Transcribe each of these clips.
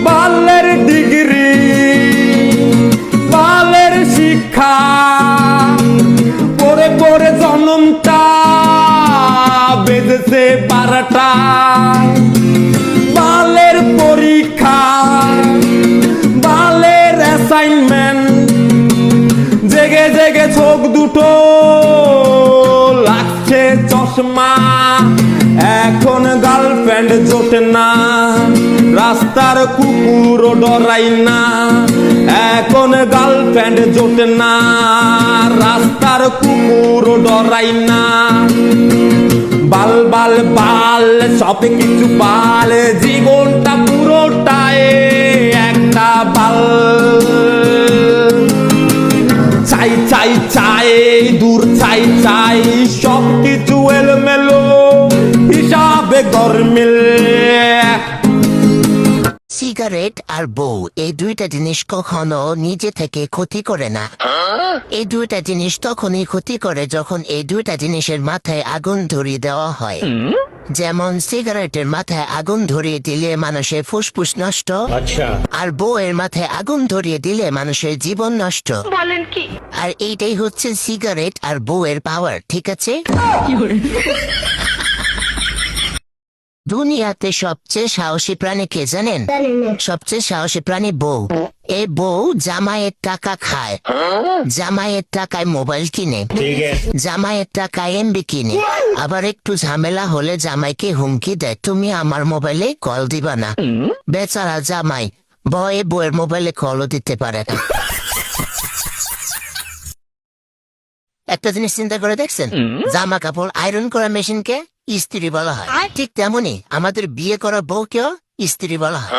বালের ডিগ্রি, বালের শিক্ষা, পরে পরে জন্মটা বেঁধেছে বারোটা। বালের পরীক্ষা, বালের অ্যাসাইনমেন্ট, জেগে জেগে চোখ দুটো লাগছে চশমা। এখন গার্লফ্রেন্ড জোটে না, রাস্তার কুকুরও ডরাই না। এখন গার্লফ্রেন্ড জোটে না, রাস্তার কুকুরও ডরাই না। বাল বাল বাল সব কিছু বাল, জীবনটা পুরোটাই একটা বাল। চাই চাই চাই দূর চাই চাই, সব কিছু এলোমেলো হিসাবে গরমিল। সিগারেট আর বউ এই দুইটা জিনিস কখনো নিজে থেকে ক্ষতি করে না। এই দুইটা জিনিস তখনই ক্ষতি করে যখন এই দুইটা জিনিসের মাথায় আগুন ধরিয়ে দেওয়া হয়। যেমন সিগারেটের মাথায় আগুন ধরিয়ে দিলে মানুষের ফুসফুস নষ্ট, আর বউয়ের মাথায় আগুন ধরিয়ে দিলে মানুষের জীবন নষ্ট। বলেন কি? আর এইটাই হচ্ছে সিগারেট আর বউয়ের পাওয়ার, ঠিক আছে? দুনিয়াতে সবচেয়ে সাহসী প্রাণী কে জানেন? সবচেয়ে সাহসী প্রাণী বউ। এই বউ জামাইয়ের টাকা খায়, জামাইয়ের টাকায় মোবাইল কিনে, জামাইয়ের টাকায় এমবি কিনে, আবার একটু ঝামেলা হলে জামাইকে হুমকি দেয়, তুমি আমার মোবাইলে কল দিবা না। বেচারা জামাই ভয়ে বউয়ের মোবাইলে কলও দিতে পারে না। একটা জিনিস চিন্তা করে দেখছেন, জামা কাপড় আয়রন করা মেশিনকে স্ত্রী বলা হয়, ঠিক তেমনি আমাদের বিয়ে করা বউকেও স্ত্রী বলা হয়।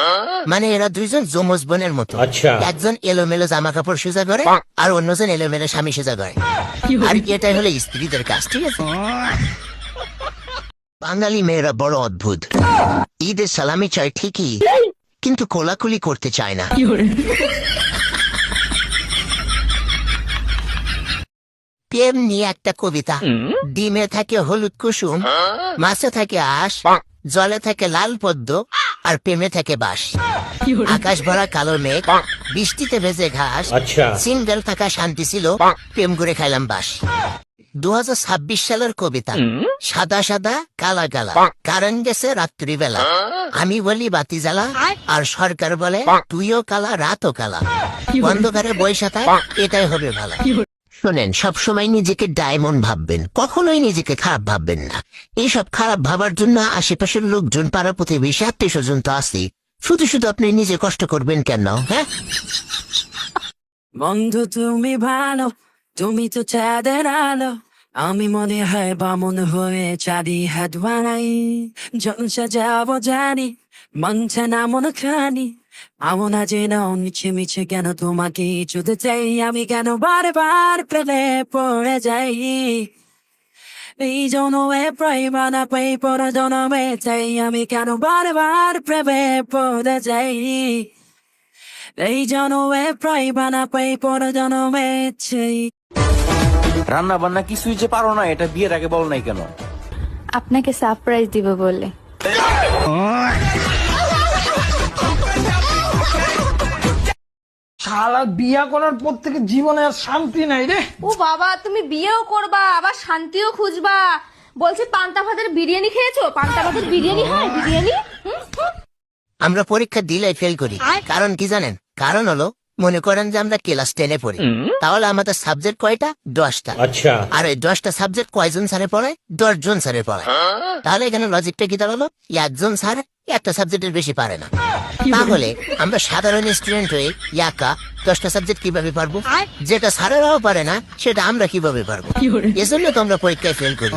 মানে এরা দুইজন যমজ বোনের মতো। একজন এলোমেলো জামা কাপড় সোজা করে, আর অন্যজন এলোমেলো স্বামী সোজা করে। আর এটাই হলো স্ত্রীদের কাজ, ঠিক আছে? বাঙালি মেয়েরা বড় অদ্ভুত। ঈদের সালামি চায় ঠিকই, কিন্তু কোলাকুলি করতে চায় না। প্রেম নিয়ে একটা কবিতা। ডিমে থাকে হলুদ কুসুম, মাছে থাকে আঁশ, জলে থাকে লাল পদ্ম, আর প্রেমে থাকে বাঁশ। আকাশ ভরা কালো মেঘ, বৃষ্টিতে ভেজে ঘাস, সিঙ্গেল থাকা শান্তি ছিল, প্রেম করে খাইলাম বাস। 2026 সালের কবিতা। সাদা সাদা কালা কালা, কারেন্ট গেছে রাত্রিবেলা, আমি বলি বাতি জ্বালা, আর সরকার বলে তুইও কালা রাতও কালা। অন্ধকারে বৈশা থাক, এটাই হবে ভালো। শোনেন, সবসময় নিজেকে ডায়মন্ড ভাববেন, কখনোই নিজেকে খারাপ ভাববেন না। এইসব খারাপ ভাবার জন্য আশেপাশের লোকজন, পাড়া প্রতিবেশী, আত্মীয় স্বজন তো আছেই। শুধু শুধু আপনি নিজে কষ্ট করবেন কেন? হ্যাঁ বন্ধু তুমি ভালো, তুমি তো চাঁদের আলো, আমি মনে হয় বামন হয়ে চাঁদি হাত বানাই। জলসা যাবো জানি, মনছে না মন খানি, আমনা যেন মিছে মিছে কেন তোমাকে চুদে চাই, আমি কেন বারবার প্রেমে পড়ে যাই। এই জনমে প্রেম না পাই পর জনমে চাই, আমি কেন বারবার প্রেমে পড়ে যাই। এই জনমে প্রেম না পাই পর জনমে চাই। রান্না বান্না কিছুই যে পারো না, এটা বিয়ের আগে বল নাই কেন? আপনাকে সারপ্রাইজ দিব বলে। শালা বিয়া করার পর থেকে জীবনে আর শান্তি নাই রে। ও বাবা, তুমি বিয়েও করবা আবার শান্তিও খুঁজবা? বলছি পান্তা ভাতের বিরিয়ানি খেয়েছো? পান্তা ভাতের বিরিয়ানি হয়, বিরিয়ানি। আমরা পরীক্ষা দিলে ফেল করি, কারণ কি জানেন? কারণ হলো, মনে করেন যে আমরা ক্লাস 10-এ পড়ি, তাহলে আমাদের সাবজেক্ট কয়টা? 10টা। আর এই 10টা সাবজেক্ট কয়জন স্যারে পড়ায়? 10 জন স্যারে পড়ায়। তাহলে এখানে লজিকটা কি দাঁড়ালো? একজন স্যার একটা সাবজেক্টের বেশি পারে না। তাহলে আমরা সাধারণ স্টুডেন্ট হয়ে একা 10টা সাবজেক্ট কিভাবে পারবো? যেটা স্যারেরাও পারে না, সেটা আমরা কিভাবে পারবো? এজন্য তো আমরা পরীক্ষায় ফেল করি।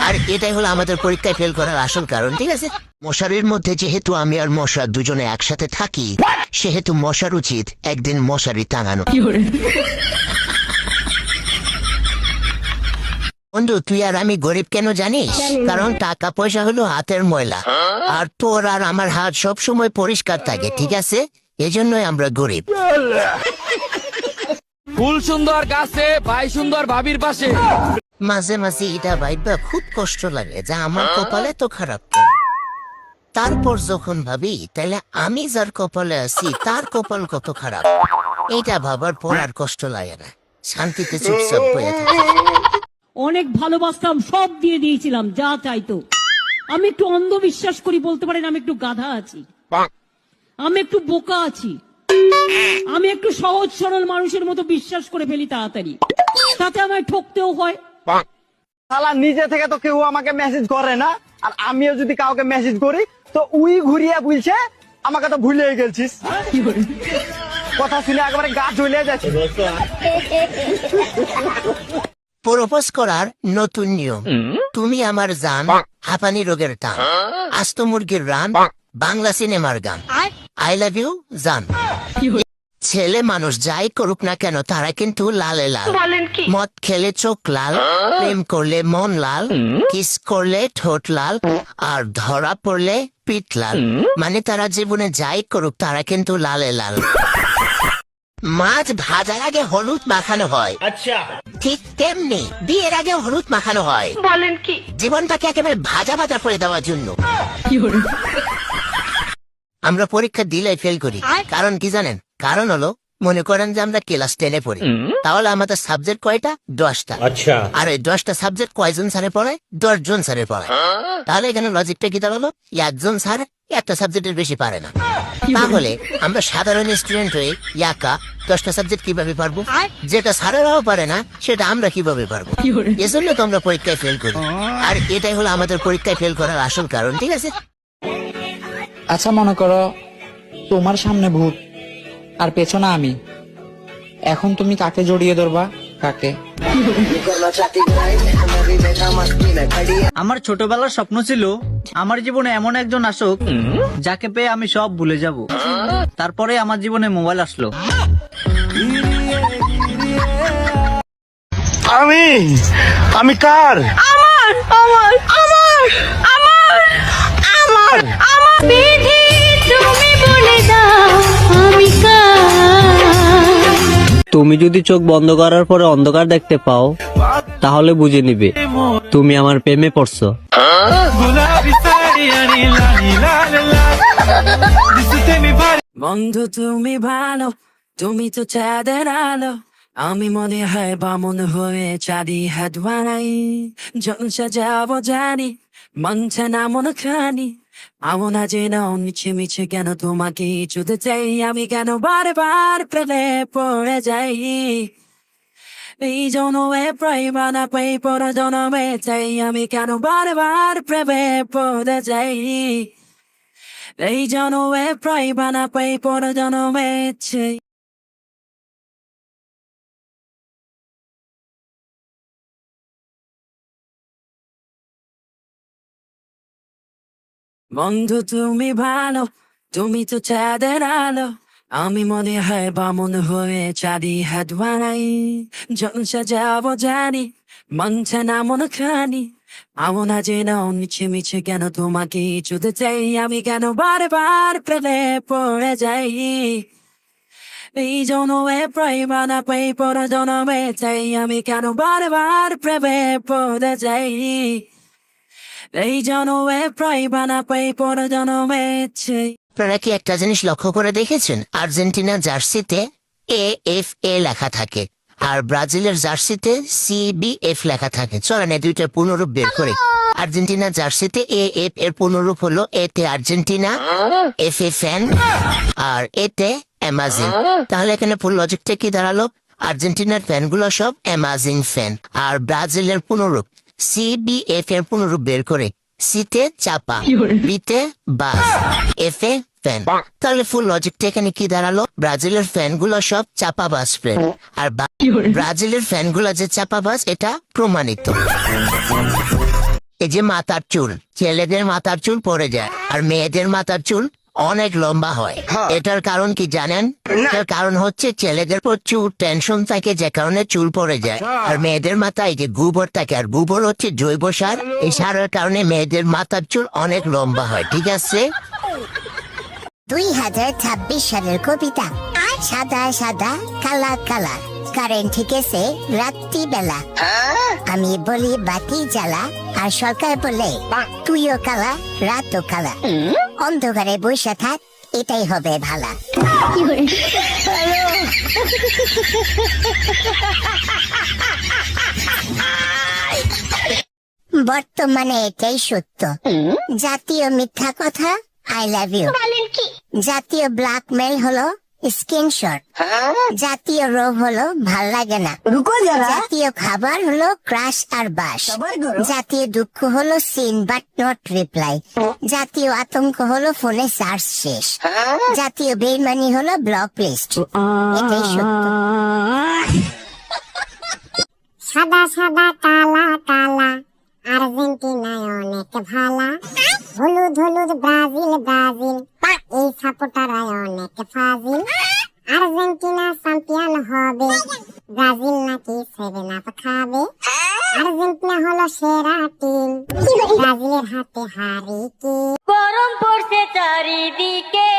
আর এটাই হলো আমাদের পরীক্ষায় ফেল করার আসল কারণ, ঠিক আছে? মশারির মধ্যে যেহেতু আমি আর মশা দুজনে একসাথে থাকি, সেহেতু মশার উচিত একদিন মশারি টাঙানো। বন্ধু, তুই আর আমি গরিব কেন জানিস? কারণ টাকা পয়সা হলো হাতের ময়লা, আর তোর আর আমার হাত সব সময় পরিষ্কার থাকে, ঠিক আছে? এজন্যই আমরা গরিব। ফুল সুন্দর গাছে, ভাই সুন্দর ভাবির পাশে। মাঝে মাঝে এটা ভাইবা খুব কষ্ট লাগে, যা আমার কপালে তো খারাপ কেন? তারপর যখন ভাবি তাহলে আমি যার কপালে আছি তার কপাল কত খারাপ, এটা ভাবার পর আর কষ্ট লাগে না, শান্তিতে চুপচাপ বয়ে থাকি। অনেক ভালোবাসতাম, সব দিয়ে দিয়েছিলাম যা চাইতো। আমি একটু অন্ধবিশ্বাস করি, বলতে পারেন আমি একটু গাধা আছি, আমি একটু বোকা আছি, আমি একটু সহজ সরল মানুষের মতো বিশ্বাস করে ফেলি তাড়াতাড়ি, তাতে আমায় ঠকতেও হয়। শালা নিজে থেকে তো কেউ আমাকে মেসেজ করে না, আর আমিও যদি কাউকে মেসেজ করি তো উই ঘুরিয়ে বলছে আমাকে তো ভুলে গেছিস। কথা শুনে একেবারে গা জ্বলে যাচ্ছে। প্রপোজ করার নতুন নিয়ম, তুমি আমার জান, হাঁপানি রোগের টান, আস্ত মুরগির রান, বাংলা সিনেমার গান, আই লাভ ইউ জান। ছেলে মানুষ যাই করুক না কেন তারা কিন্তু লালে লাল, মদ খেলে চোখ লাল, প্রেম করলে মন লাল, কিস করলে ঠোঁট লাল, আর ধরা পড়লে পিঠ লাল, মানে তারা জীবনে যাই করুক তারা কিন্তু লালে লাল। মাছ ভাজার আগে হলুদ মাখানো হয়, আচ্ছা ঠিক তেমনি বিয়ের আগে হলুদ মাখানো হয়। বলেন কি? জীবনটাকে একেবারে ভাজা ভাজা করে দেওয়ার জন্য। আমরা পরীক্ষা দিলে ফেল করি, কারণ কি জানেন? কারণ হলো মনে করেন যে আমরা ক্লাস 10-এ পড়ি, তাহলে আমাদের সাবজেক্ট কয়টা? 10টা। আচ্ছা, আর এই 10টা সাবজেক্ট কয়জন স্যারে পড়ায়? 10 জন স্যারে পড়ায়। তাহলে এখানে লজিকটা কি দাঁড়ালো? একজন স্যার একটা সাবজেক্টের বেশি পারে না। তাহলে আমরা সাধারণ স্টুডেন্ট হয়ে একা 10টা সাবজেক্ট কিভাবে পারবো? যেটা স্যারেরাও পারে না সেটা আমরা কিভাবে পারবো? এজন্য তো আমরা পরীক্ষায় ফেল করি, আর এটাই হলো আমাদের পরীক্ষায় ফেল করার আসল কারণ। ঠিক আছে? আচ্ছা মনে করো তোমার সামনে ভূত আর পেছনে আমি, এখন তুমি কাকে জড়িয়ে ধরবা? কাকে? আমার ছোটবেলার স্বপ্ন ছিল আমার জীবনে এমন একজন আসুক যাকে পেয়ে আমি সব ভুলে যাব। তারপরে আমার জীবনে মোবাইল আসলো। আমি কার? আমার আমার আমার আমার আমার আমার বিধি, তুমি বলে দাও আমি কার। তুমি যদি চোখ বন্ধ করার পরে অন্ধকার দেখতে পাও তাহলে বুঝে নিবে তুমি আমার প্রেমে পড়ছো। বন্ধু তুমি ভালো, তুমি তো চাঁদের আলো, আমি মনে হয় বামন হয়ে চাঁদি হাত বানাই। জলসা যাবো জানি, মানছে না মন খানি, আমো না যে নাও মিছে মিছে কেন তোমাকে চুতে চাই, আমি কেন বারবার প্রেমে পড়ে যাই। এই জনমে প্রেম না পাই পর জনমে চাই, আমি কেন বারবার প্রেমে পড়ে যাই। এই জনমে প্রেম না পাই পর জনমে চাই। বন্ধু তুমি ভালো, তুমি তো চাঁদের আলো, আমি মনে হয় বামন হয়ে চাঁদি হাত বানাই। জলসা যাবো জানি, মানছে না মন খানি, আমো না যে নাও মিছে মিছে কেন তোমাকে চুতে চাই, আমি কেন বারবার প্রেমে পড়ে যাই। এই জনমে প্রেম না পাই পর জনমে চাই, আমি কেন বারবার প্রেমে পড়ে যাই। এই জনমে প্রেম না পাই পর জনমে চাই। আপনারা কি একটা জিনিস লক্ষ্য করে দেখেছেন? আর্জেন্টিনার জার্সিতে AFA লেখা থাকে, আর ব্রাজিলের জার্সিতে CBF লেখা থাকে। চলেন এই দুইটার পুনরূপ বের করে। আর্জেন্টিনার জার্সিতে AF এর পুনরূপ হলো এতে আর্জেন্টিনা, FA ফ্যান, আর এতে অ্যামাজিং। তাহলে এখানে ফুল লজিকটা কি দাঁড়ালো? আর্জেন্টিনার ফ্যানগুলো সব অ্যামাজিং ফ্যান। আর ব্রাজিলের পুনরূপ CBF এর পুনরূপ বের করে, সিতে চাপা, বিতে বাস, এফে ফ্যান। তাহলে ফুল লজিকটা এখানে কি দাঁড়ালো? ব্রাজিলের ফ্যানগুলো সব চাপা বাস ফ্যান, আর ব্রাজিলের ফ্যানগুলো যে চাপা বাস এটা প্রমাণিত। এই যে মাথার চুল, ছেলেদের মাথার চুল পড়ে যায় আর মেয়েদের মাথার চুল অনেক লম্বা হয়। এটার কারণ কি জানেন? এটার কারণ হচ্ছে ছেলেদের প্রচুর টেনশন থাকে যে কারণে চুল পড়ে যায়, আর মেয়েদের মাথায় যে গোবর থাকে, আর গোবর হচ্ছে জৈব সার। এই সারের কারণে মেয়েদের মাথার চুল অনেক লম্বা হয়। ঠিক আছে? 2026 সালের কবিতা। সাদা সাদা কালা কালা, কারেন্ট গেছে রাত্রিবেলা, আমি বলি বাতি জ্বালা, আর সরকার বলে তুইও কালা রাতও কালা, অন্ধকারে বসে থাক এটাই হবে ভালা। বর্তমানে এটাই সত্য। জাতীয় মিথ্যা কথা আই লাভ ইউ, জাতীয় ব্ল্যাকমেল হলো স্ক্রিনশট, জাতীয় রোগ হলো ভাল লাগে না, জাতীয় খাবার হলো ক্রাশ আর বাস, জাতীয় দুঃখ হলো সিন বাট নট রিপ্লাই, জাতীয় আতঙ্ক হলো ফোনে চার্জ শেষ, জাতীয় বেইমানি হলো ব্লক লিস্ট। এটাই সত্য। সাদা সাদা কালা কালা আর্জেন্টিনায় অনেক ভালা, হলুদ হলুদ ব্রাজিল ব্রাজিল এই সাপোর্টাররা অনেক ফাজিল, আর্জেন্টিনা চ্যাম্পিয়ন হবে, ব্রাজিল নাকি 7 আপ খাবে, আর্জেন্টিনা হলো সেরা টিম, ব্রাজিলের হাতে হারি কি। গরম পড়ছে চারিদিকে,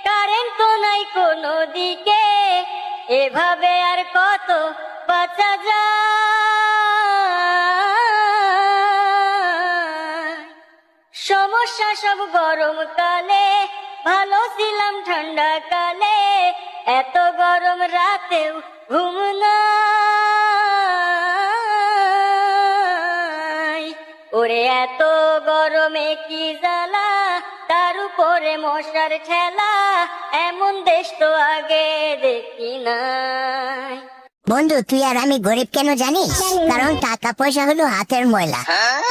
কারেন্ট তো নাই কোনো দিকে, এভাবে আর কত বাঁচা যায়। সমস্যা সব গরমকালে, ভালো ছিলাম ঠান্ডা কালে, এত গরম রাতেও ঘুম নাই। ওরে এত গরমে কি জ্বালা, তার উপরে মশার ঠেলা, এমন দেশ তো আগে দেখি নাই। বন্ধু তুই আর আমি গরিব কেন জানিস? কারণ টাকা পয়সা হলো হাতের ময়লা,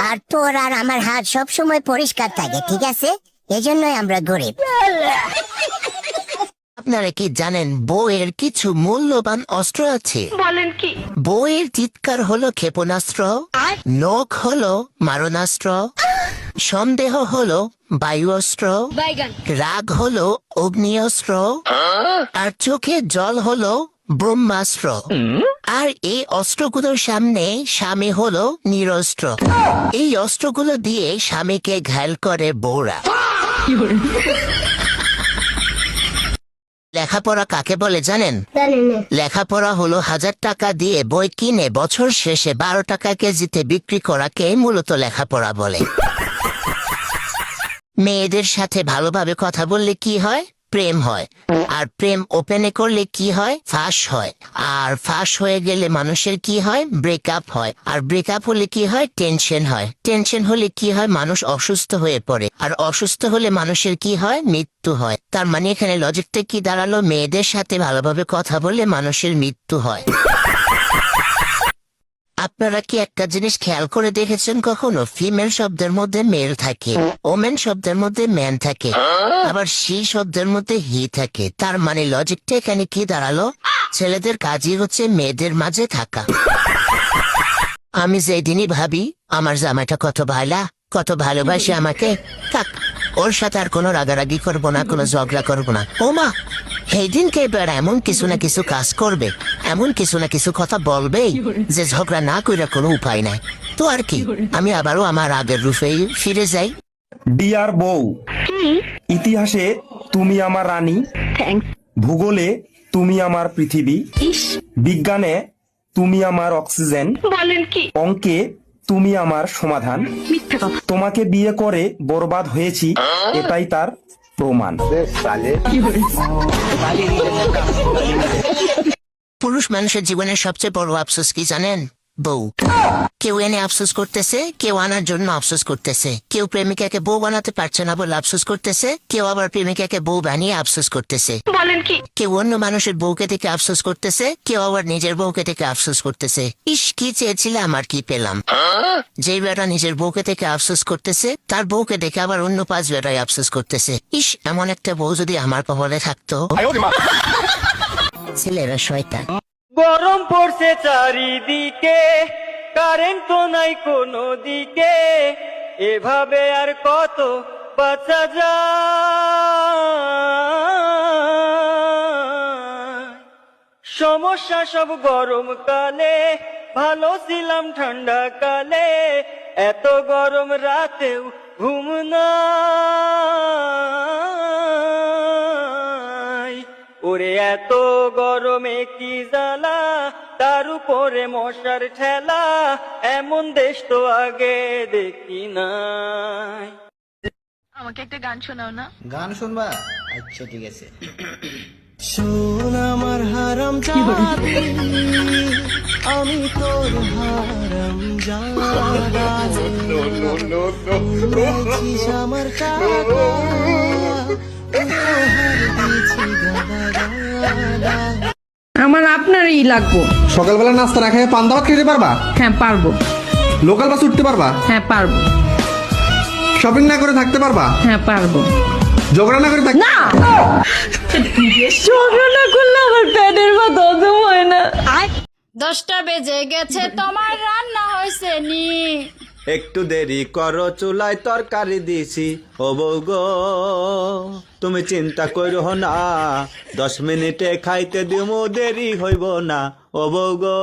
আর তোর আর আমার হাত সব সময় পরিষ্কার থাকে, ঠিক আছে? এজন্যই আমরা গরিব। আপনারা কি জানেন বউয়ের কিছু মূল্যবান অস্ত্র আছে? বলেন কি? বউয়ের চিৎকার হলো ক্ষেপণাস্ত্র, নখ হলো মারণাস্ত্র, সন্দেহ হলো বায়ু অস্ত্র, রাগ হলো অগ্নিঅস্ত্র, আর চোখের জল হলো ব্রহ্মাস্ত্র। আর এই অস্ত্রগুলোর সামনে স্বামী হলো নিরস্ত্র। এই অস্ত্রগুলো দিয়ে স্বামীকে ঘায়েল করে বউরা। লেখাপড়া কাকে বলে জানেন? লেখাপড়া হলো 1000 টাকা দিয়ে বই কিনে বছর শেষে 12 টাকা কেজিতে বিক্রি করাকে মূলত লেখাপড়া বলে। মেয়েদের সাথে ভালোভাবে কথা বললে কি হয়? প্রেম হয়। আর প্রেম ওপেনে করলে কি হয়? ফাঁস হয়। আর ফাঁস হয়ে গেলে মানুষের কি হয়? ব্রেকআপ হয়। আর ব্রেকআপ হলে কি হয়? টেনশন হয়। টেনশন হলে কি হয়? মানুষ অসুস্থ হয়ে পড়ে। আর অসুস্থ হলে মানুষের কি হয়? মৃত্যু হয়। তার মানে এখানে লজিকটা কি দাঁড়ালো? মেয়েদের সাথে ভালোভাবে কথা বললে মানুষের মৃত্যু হয়। আপনারা কি একটা জিনিস খেয়াল করে দেখেছেন কখনো? ফিমেল শব্দের মধ্যে মেল থাকে, ওমেন শব্দের মধ্যে ম্যান থাকে, আবার শি শব্দের মধ্যে হি থাকে। তার মানে লজিকটা এখানে কি দাঁড়ালো? ছেলেদের কাজই হচ্ছে মেয়েদের মাঝে থাকা। আমি যেদিনই ভাবি আমার জামাইটা কত ভালা, কত ভালোবাসে আমাকে, থাক ওর সাথে আর কোনো রাগারাগি করবো না, কোনো ঝগড়া করবো না। ও মা, সেই দিনকে এবার এমন কিছু না কিছু কাজ করবে, এমন কিছু না কিছু কথা বলবেই যে ঝগড়া না করে কোনো উপায় নাই। তো আর কি, আমি আবারও আমার আগের রূপেই ফিরে যাই। ডিয়ার বউ, ইতিহাসে তুমি আমার রানী, ভূগোলে তুমি আমার পৃথিবী, বিজ্ঞানে তুমি আমার অক্সিজেন, বলেন কি? অঙ্কে তুমি আমার সমাধান, তোমাকে বিয়ে করে বরবাদ হয়েছি এটাই তার প্রমাণ। পুরুষ মানুষের জীবনের সবচেয়ে বড় আফসোস কি জানেন? বউ। কেউ এনে আফসোস করতেছে, কেউ আনার জন্য আফসোস করতেছে, কেউ প্রেমিকাকে বউ বানাতে পারছে না বলে আফসোস করতেছে, কেউ আবার প্রেমিকাকে বউ বানিয়ে আফসোস করতেছে। বলেন কি? কেউ অন্য মানুষের বউকে থেকে আফসোস করতেছে, কেউ আবার নিজের বউকে থেকে আফসোস করতেছে। ইস, কি চেয়েছিলাম আর কি পেলাম। যেই বেটা নিজের বউকে থেকে আফসোস করতেছে, তার বউকে দেখে আবার অন্য 5 বেটাই আফসোস করতেছে। ইস, এমন একটা বউ যদি আমার কপালে থাকতো। ছেলেরা শয়তান। গরম পড়ছে চারিদিকে, কারেন্ট তো নাই কোনো দিকে, এভাবে আর কত বাঁচা যায়। সমস্যা সব গরমকালে, ভালো ছিলাম ঠান্ডা কালে, এত গরম রাতেও ঘুম নাই। ওরে এত গরমে কি জ্বালা, তার উপরে মশার ঠেলা, এমন দেশ তো আগে দেখি নাই। আমাকে একটা গান শোনাও না। গান শুনবা? আচ্ছা ঠিক আছে। শোন আমার হারাম জাদি, আমি তোর হারাম জাদি, আমার টাকা আমার আপনারই লাগবো। সকালবেলা নাস্তা না খেয়ে পান্তা ভাত খেতে পারবা? হ্যাঁ পারবো। লোকাল বাস উঠতে পারবা? হ্যাঁ পারবো। শপিং না করে থাকতে পারবা? হ্যাঁ পারবো। ঝগড়া না করে থাকতে? না, ঝগড়া না করলে আমার পেটের ভাত হজম হয় না। 10টা বেজে গেছে, তোমার রান্না হয়েছে নি? একটু দেরি করো, চুলায় তরকারি দিছি। ও বউ গো, তুমি চিন্তা করো না, 10 মিনিটে খাইতে দিমু, দেরি হইব না। ও বউ গো।